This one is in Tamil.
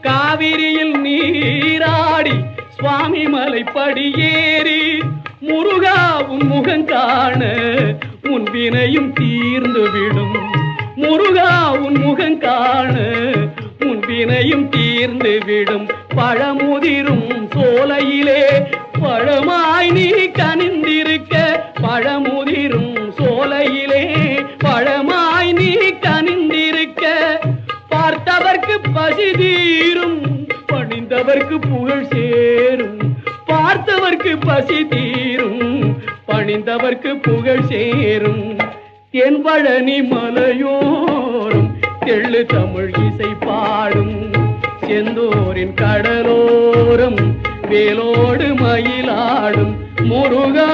காவிரியில் நீராடி சுவாமி மலை படியேறி முருகா உன் முகம் காண உன் வினையும் தீர்ந்து விடும். முருகா உன் முகம் காண உன் வினையும் தீர்ந்து விடும். பழமுதிரும் சோலையிலே பழமாய் நீ கனிந்திருக்க, பழமுதிரும் சோலையிலே பழமாய் நீ கனிந்திருக்க, பார்த்தவர்க்கு பசி தீரும் பணிந்தவர்க்கு புகழ் சேரும். பார்த்தவர்க்கு பசி தீரும் பணிந்தவர்க்கு புகழ் சேரும். தென்பழனி மலையோரும் தெள்ளு தமிழ் இசை பாடும். செந்தூரின் கடலோரம் வேலோடு மயிலாடும். முருகா